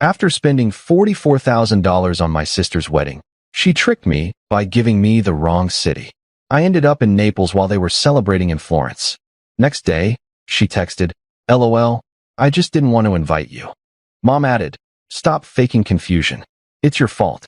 After spending $44,000 on my sister's wedding, she tricked me by giving me the wrong city. I ended up in Naples while they were celebrating in Florence. Next day, she texted, "LOL, I just didn't want to invite you." Mom added, "Stop faking confusion. It's your fault."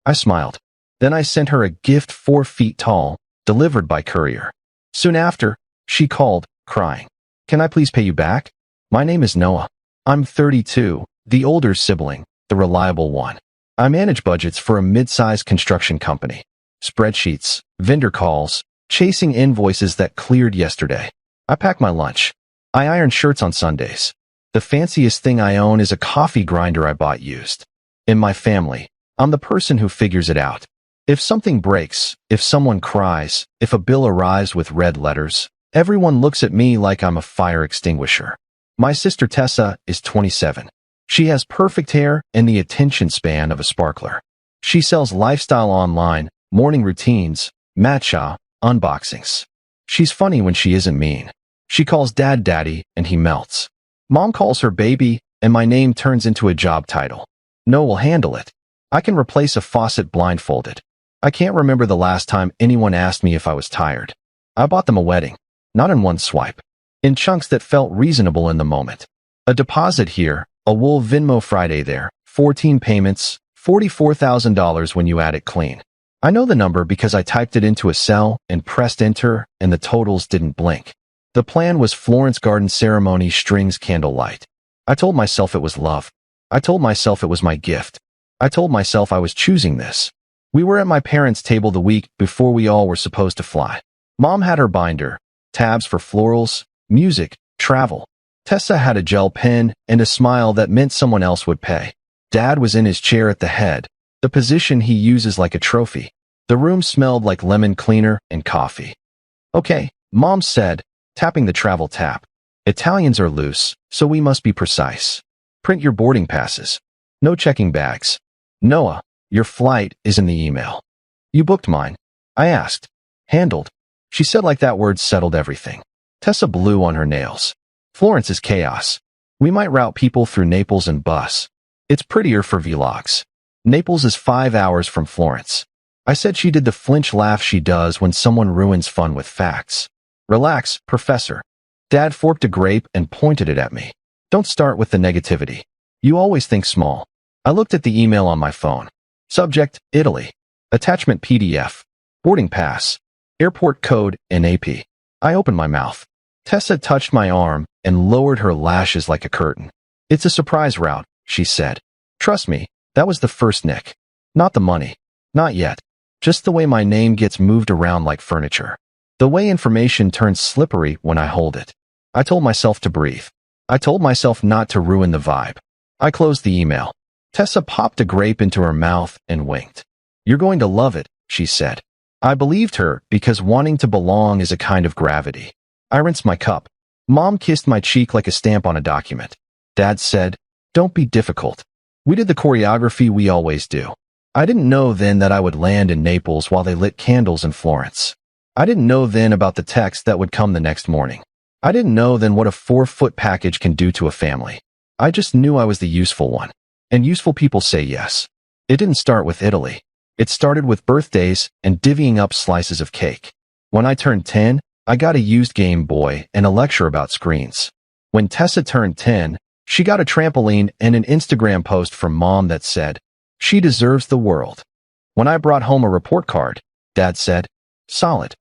I smiled. Then I sent her a gift 4 feet tall, delivered by courier. Soon after, she called, crying. "Can I please pay you back? My name is Noah. I'm 32, the older sibling, the reliable one. I manage budgets for a mid-sized construction company. Spreadsheets, vendor calls, chasing invoices that cleared yesterday. I pack my lunch. I iron shirts on Sundays. The fanciest thing I own is a coffee grinder I bought used. In my family, I'm the person who figures it out. If something breaks, if someone cries, if a bill arrives with red letters, everyone looks at me like I'm a fire extinguisher. My sister Tessa is 27. She has perfect hair and the attention span of a sparkler. She sells lifestyle online, morning routines, matcha, unboxings. She's funny when she isn't mean. She calls Dad Daddy, and he melts. Mom calls her baby, and my name turns into a job title. No will handle it. I can replace a faucet blindfolded. I can't remember the last time anyone asked me if I was tired. I bought them a wedding, not in one swipe, in chunks that felt reasonable in the moment. A deposit here, a wool Venmo Friday there, 14 payments, $44,000 when you add it clean. I know the number because I typed it into a cell and pressed enter, and the totals didn't blink. The plan was Florence garden ceremony strings candlelight. I told myself it was love. I told myself it was my gift. I told myself I was choosing this. We were at my parents' table the week before we all were supposed to fly. Mom had her binder, tabs for florals, music, travel. Tessa had a gel pen and a smile that meant someone else would pay. Dad was in his chair at the head, the position he uses like a trophy. The room smelled like lemon cleaner and coffee. "Okay," Mom said, tapping the travel tap. "Italians are loose, so we must be precise. Print your boarding passes. No checking bags. Noah, your flight is in the email." "You booked mine?" I asked. "Handled," she said like that word settled everything. Tessa blew on her nails. "Florence is chaos. We might route people through Naples and bus. It's prettier for vlogs. Naples is 5 hours from Florence." I said she did the flinch laugh she does when someone ruins fun with facts. "Relax, Professor." Dad forked a grape and pointed it at me. "Don't start with the negativity. You always think small." I looked at the email on my phone. Subject, Italy. Attachment PDF. Boarding pass. Airport code, NAP. I opened my mouth. Tessa touched my arm and lowered her lashes like a curtain. "It's a surprise route," she said. "Trust me, that was the first nick. Not the money. Not yet. Just the way my name gets moved around like furniture. The way information turns slippery when I hold it." I told myself to breathe. I told myself not to ruin the vibe. I closed the email. Tessa popped a grape into her mouth and winked. "You're going to love it," she said. I believed her because wanting to belong is a kind of gravity. I rinsed my cup. Mom kissed my cheek like a stamp on a document. Dad said, "Don't be difficult." We did the choreography we always do. I didn't know then that I would land in Naples while they lit candles in Florence. I didn't know then about the text that would come the next morning. I didn't know then what a 4-foot package can do to a family. I just knew I was the useful one. And useful people say yes. It didn't start with Italy. It started with birthdays and divvying up slices of cake. When I turned 10, I got a used Game Boy and a lecture about screens. When Tessa turned 10, she got a trampoline and an Instagram post from Mom that said, "She deserves the world." When I brought home a report card, Dad said, "Solid."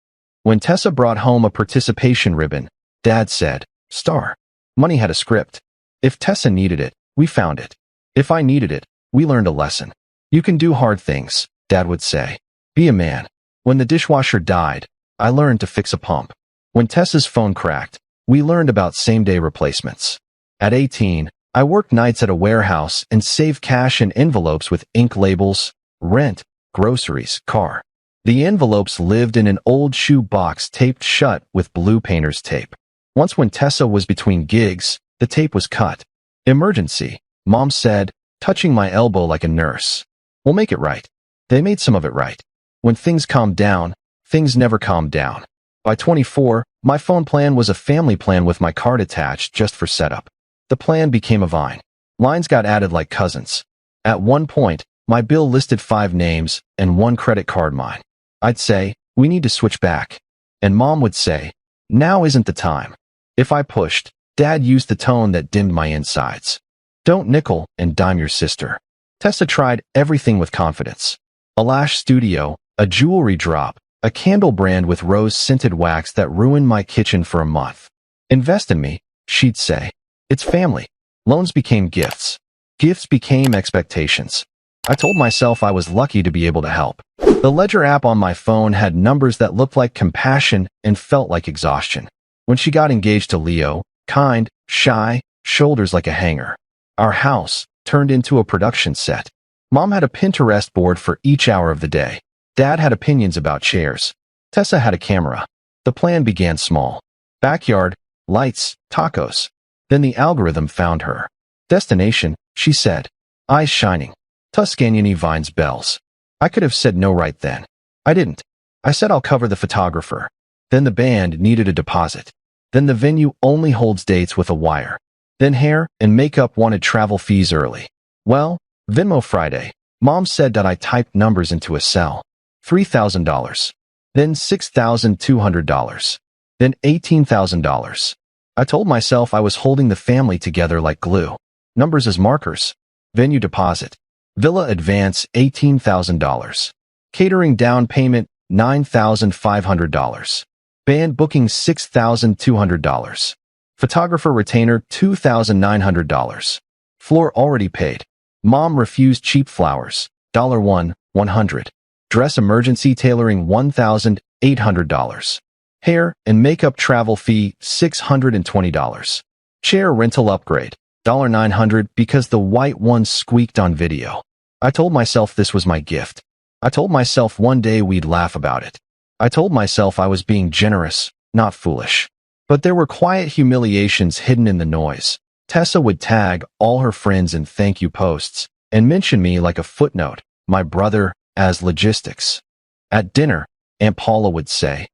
When Tessa brought home a participation ribbon, Dad said, "Star." Money had a script. If Tessa needed it, we found it. If I needed it, we learned a lesson. "You can do hard things," Dad would say. "Be a man." When the dishwasher died, I learned to fix a pump. When Tessa's phone cracked, we learned about same-day replacements. At 18, I worked nights at a warehouse and saved cash in envelopes with ink labels, rent, groceries, car. The envelopes lived in an old shoe box taped shut with blue painter's tape. Once when Tessa was between gigs, the tape was cut. "Emergency," Mom said, touching my elbow like a nurse. "We'll make it right." They made some of it right. When things calmed down, things never calmed down. By 24, my phone plan was a family plan with my card attached just for setup. The plan became a vine. Lines got added like cousins. At one point, my bill listed 5 names and 1 credit card mine. I'd say, we need to switch back. And Mom would say, now isn't the time. If I pushed, Dad used the tone that dimmed my insides. Don't nickel and dime your sister. Tessa tried everything with confidence. A lash studio, a jewelry drop, a candle brand with rose-scented wax that ruined my kitchen for a month. Invest in me, she'd say. It's family. Loans became gifts. Gifts became expectations. I told myself I was lucky to be able to help. The Ledger app on my phone had numbers that looked like compassion and felt like exhaustion. When she got engaged to Leo, kind, shy, shoulders like a hanger. Our house turned into a production set. Mom had a Pinterest board for each hour of the day. Dad had opinions about chairs. Tessa had a camera. The plan began small. Backyard, lights, tacos. Then the algorithm found her. Destination, she said. Eyes shining. Tuscany vines bells. I could have said no right then. I didn't. I said I'll cover the photographer. Then the band needed a deposit. Then the venue only holds dates with a wire. Then hair and makeup wanted travel fees early. Well, Venmo Friday. Mom said that I typed numbers into a cell. $3,000. Then $6,200. Then $18,000. I told myself I was holding the family together like glue. Numbers as markers. Venue deposit. Villa advance $18,000. Catering down payment $9,500. Band booking $6,200. Photographer retainer $2,900. Floor already paid. Mom refused cheap flowers. $100. Dress emergency tailoring $1,800. Hair and makeup travel fee $620. Chair rental upgrade $900 because the white one squeaked on video. I told myself this was my gift. I told myself one day we'd laugh about it. I told myself I was being generous, not foolish. But there were quiet humiliations hidden in the noise. Tessa would tag all her friends in thank you posts and mention me like a footnote, my brother, as logistics. At dinner, Aunt Paula would say,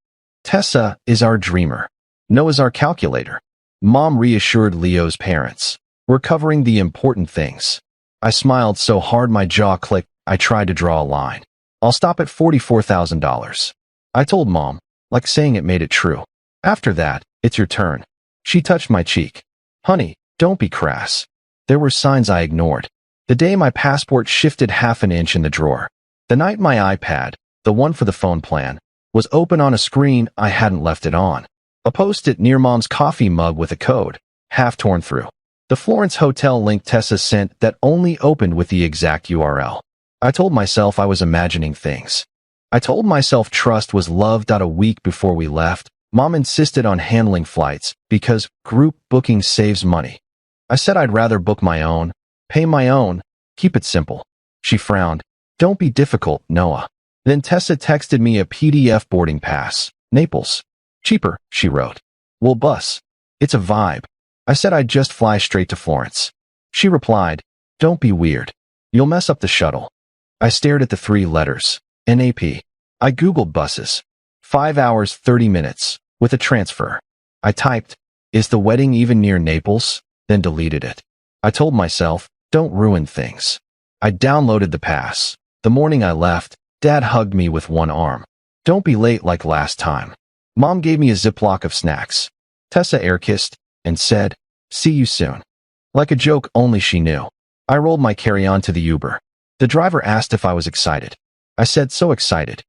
Tessa is our dreamer. Noah's our calculator. Mom reassured Leo's parents. We're covering the important things. I smiled so hard my jaw clicked, I tried to draw a line. I'll stop at $44,000. I told Mom, like saying it made it true. After that, it's your turn. She touched my cheek. Honey, don't be crass. There were signs I ignored. The day my passport shifted half an inch in the drawer. The night my iPad, the one for the phone plan, was open on a screen I hadn't left it on. A post-it near Mom's coffee mug with a code, half torn through. The Florence hotel link Tessa sent that only opened with the exact URL. I told myself I was imagining things. I told myself trust was loved. A week before we left, Mom insisted on handling flights because group booking saves money. I said I'd rather book my own, pay my own, keep it simple. She frowned. Don't be difficult, Noah. Then Tessa texted me a PDF boarding pass. Naples. Cheaper, she wrote. We'll bus. It's a vibe. I said I'd just fly straight to Florence. She replied, don't be weird. You'll mess up the shuttle. I stared at the 3 letters. NAP. I Googled buses. 5 hours 30 minutes, with a transfer. I typed, is the wedding even near Naples? Then deleted it. I told myself, don't ruin things. I downloaded the pass. The morning I left, Dad hugged me with one arm. Don't be late like last time. Mom gave me a Ziploc of snacks. Tessa air-kissed and said, see you soon. Like a joke only she knew. I rolled my carry-on to the Uber. The driver asked if I was excited. I said so excited.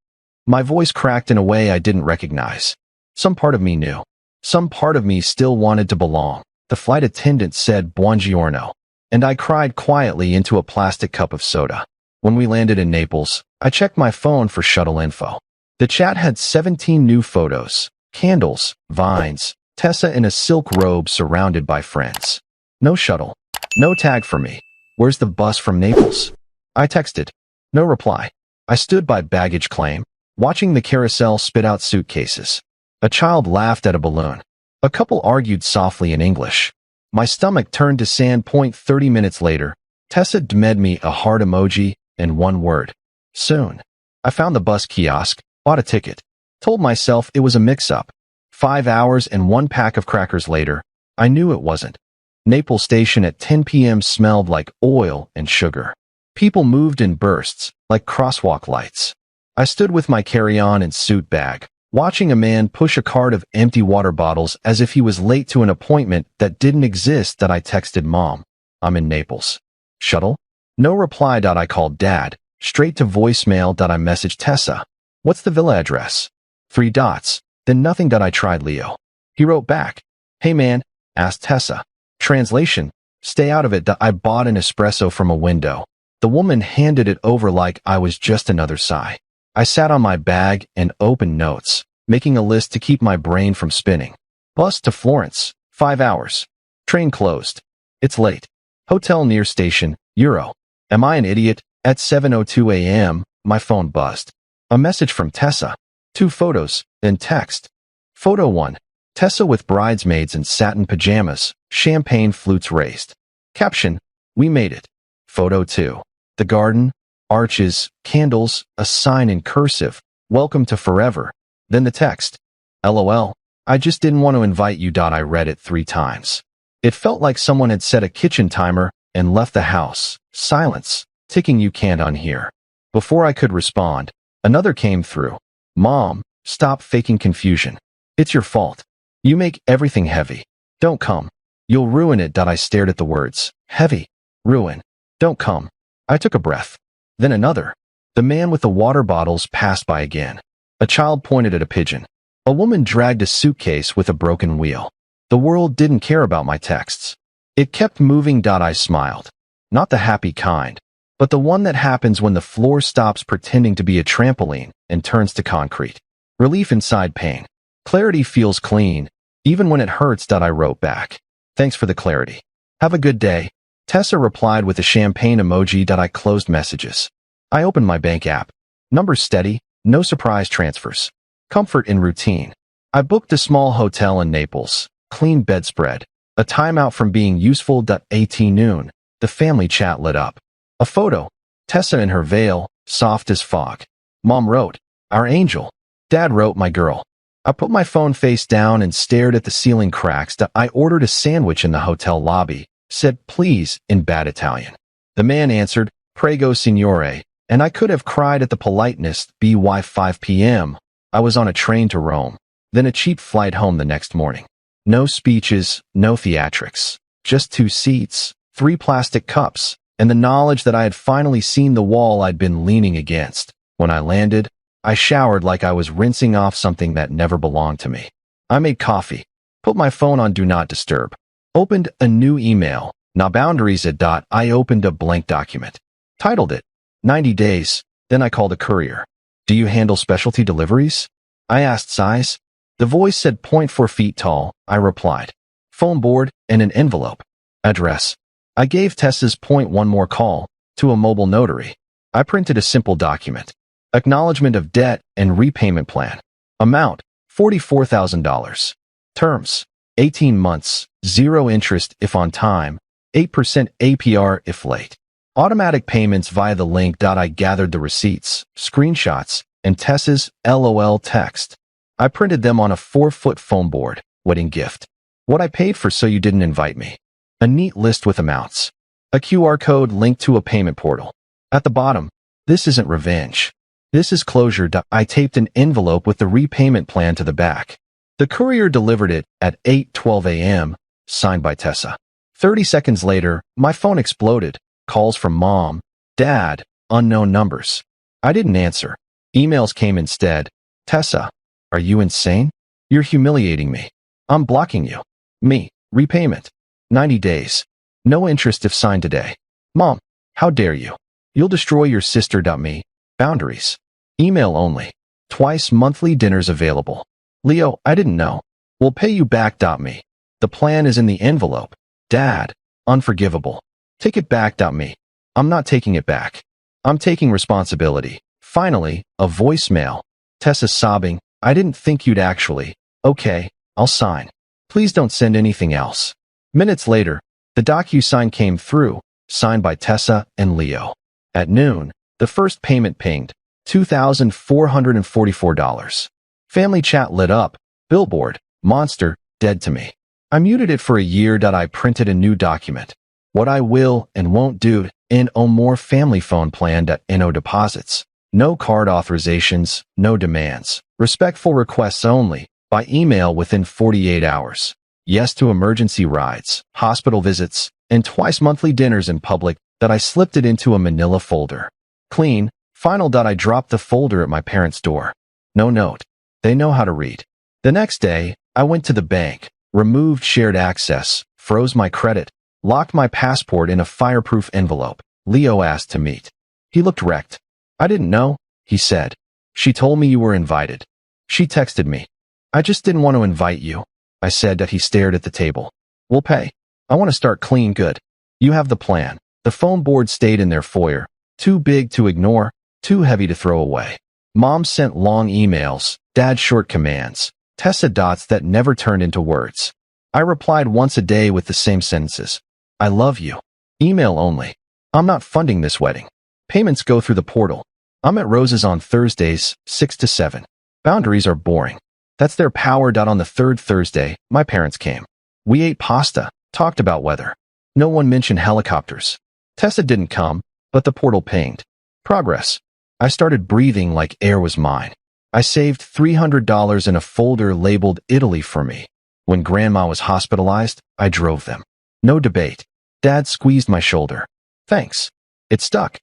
My voice cracked in a way I didn't recognize. Some part of me knew. Some part of me still wanted to belong. The flight attendant said buongiorno, and I cried quietly into a plastic cup of soda. When we landed in Naples, I checked my phone for shuttle info. The chat had 17 new photos, candles, vines, Tessa in a silk robe surrounded by friends. No shuttle. No tag for me. Where's the bus from Naples? I texted. No reply. I stood by baggage claim, watching the carousel spit out suitcases. A child laughed at a balloon. A couple argued softly in English. My stomach turned to sand. 30 minutes later, Tessa DM'd me a heart emoji and one word. Soon. I found the bus kiosk, bought a ticket. Told myself it was a mix-up. 5 hours and 1 pack of crackers later, I knew it wasn't. Naples station at 10 p.m. smelled like oil and sugar. People moved in bursts, like crosswalk lights. I stood with my carry-on and suit bag, watching a man push a cart of empty water bottles as if he was late to an appointment that didn't exist. That I texted Mom, "I'm in Naples. Shuttle?" No reply. I called Dad. Straight to voicemail. I messaged Tessa. "What's the villa address?" 3 dots. Then nothing. I tried Leo. He wrote back, "Hey man," asked Tessa. Translation, "Stay out of it." I bought an espresso from a window. The woman handed it over like I was just another sigh. I sat on my bag and opened notes, making a list to keep my brain from spinning. Bus to Florence, 5 hours. Train closed. It's late. Hotel near station, Euro. Am I an idiot? At 7:02 a.m., my phone buzzed. A message from Tessa. 2 photos, then text. Photo 1. Tessa with bridesmaids in satin pajamas, champagne flutes raised. Caption, "We made it." Photo 2. The garden, arches, candles, a sign in cursive, "Welcome to forever." Then the text, "LOL, I just didn't want to invite you." I read it 3 times. It felt like someone had set a kitchen timer and left the house. Silence, ticking. You can't unhear. Before I could respond, another came through. "Mom, stop faking confusion. It's your fault. You make everything heavy. Don't come. You'll ruin it." I stared at the words. Heavy. Ruin. Don't come. I took a breath. Then another. The man with the water bottles passed by again. A child pointed at a pigeon. A woman dragged a suitcase with a broken wheel. The world didn't care about my texts. It kept moving. I smiled. Not the happy kind, but the one that happens when the floor stops pretending to be a trampoline and turns to concrete. Relief inside pain. Clarity feels clean, even when it hurts. I wrote back. Thanks for the clarity. Have a good day. Tessa replied with a champagne emoji. I closed messages. I opened my bank app. Numbers steady, no surprise transfers. Comfort in routine. I booked a small hotel in Naples. Clean bedspread. A timeout from being useful. At noon, the family chat lit up. A photo. Tessa in her veil, soft as fog. Mom wrote, "Our angel." Dad wrote, "My girl." I put my phone face down and stared at the ceiling cracks. I ordered a sandwich in the hotel lobby, said please in bad Italian. The man answered, "Prego signore," and I could have cried at the politeness. By 5 p.m., I was on a train to Rome, then a cheap flight home the next morning. No speeches, no theatrics, just 2 seats, 3 plastic cups, and the knowledge that I had finally seen the wall I'd been leaning against. When I landed, I showered like I was rinsing off something that never belonged to me. I made coffee, put my phone on Do Not Disturb, opened a new email, not boundaries at. I opened a blank document, titled it 90 days, then I called a courier. "Do you handle specialty deliveries?" I asked size. The voice said 0.4 feet tall. I replied, "Phone board and an envelope." Address. I gave Tessa's point one more call, to a mobile notary. I printed a simple document. Acknowledgement of debt and repayment plan. Amount, $44,000. Terms, 18 months, 0 interest if on time, 8% APR if late. Automatic payments via the link. I gathered the receipts, screenshots, and Tessa's LOL text. I printed them on a 4-foot foam board. Wedding gift. What I paid for so you didn't invite me. A neat list with amounts. A QR code linked to a payment portal. At the bottom, "This isn't revenge. This is closure." I taped an envelope with the repayment plan to the back. The courier delivered it at 8:12 a.m., signed by Tessa. 30 seconds later, my phone exploded. Calls from Mom, Dad, unknown numbers. I didn't answer. Emails came instead. "Tessa, are you insane? You're humiliating me. I'm blocking you. Me, repayment. 90 days. No interest if signed today. Mom, how dare you? You'll destroy your sister." Me, boundaries. Email only. Twice monthly dinners available. Leo, I didn't know. We'll pay you back. Me. The plan is in the envelope. Dad, unforgivable. Take it back. Me. I'm not taking it back. I'm taking responsibility. Finally, a voicemail. Tessa sobbing, "I didn't think you'd actually. Okay, I'll sign. Please don't send anything else." Minutes later, the DocuSign came through, signed by Tessa and Leo. At noon, the first payment pinged, $2,444. Family chat lit up. Billboard, "Monster, dead to me." I muted it for a year. I printed a new document. What I will and won't do in no more family phone plan. No deposits. No card authorizations. No demands. Respectful requests only. By email within 48 hours. Yes to emergency rides, hospital visits, and twice monthly dinners in public. I slipped it into a manila folder. Clean. Final. I dropped the folder at my parents' door. No note. They know how to read. The next day, I went to the bank, removed shared access, froze my credit, locked my passport in a fireproof envelope. Leo asked to meet. He looked wrecked. I didn't know, he said. She told me you were invited. She texted me. I just didn't want to invite you. I said. He stared at the table. We'll pay. I want to start clean good. You have the plan. The phone board stayed in their foyer. Too big to ignore, too heavy to throw away. Mom sent long emails, Dad short commands, Tessa dots that never turned into words. I replied once a day with the same sentences. I love you. Email only. I'm not funding this wedding. Payments go through the portal. I'm at Rose's on Thursdays, 6 to 7. Boundaries are boring. That's their power. On the third Thursday, my parents came. We ate pasta, talked about weather. No one mentioned helicopters. Tessa didn't come, but the portal pinged. Progress. I started breathing like air was mine. I saved $300 in a folder labeled Italy for me. When Grandma was hospitalized, I drove them. No debate. Dad squeezed my shoulder. Thanks. It stuck.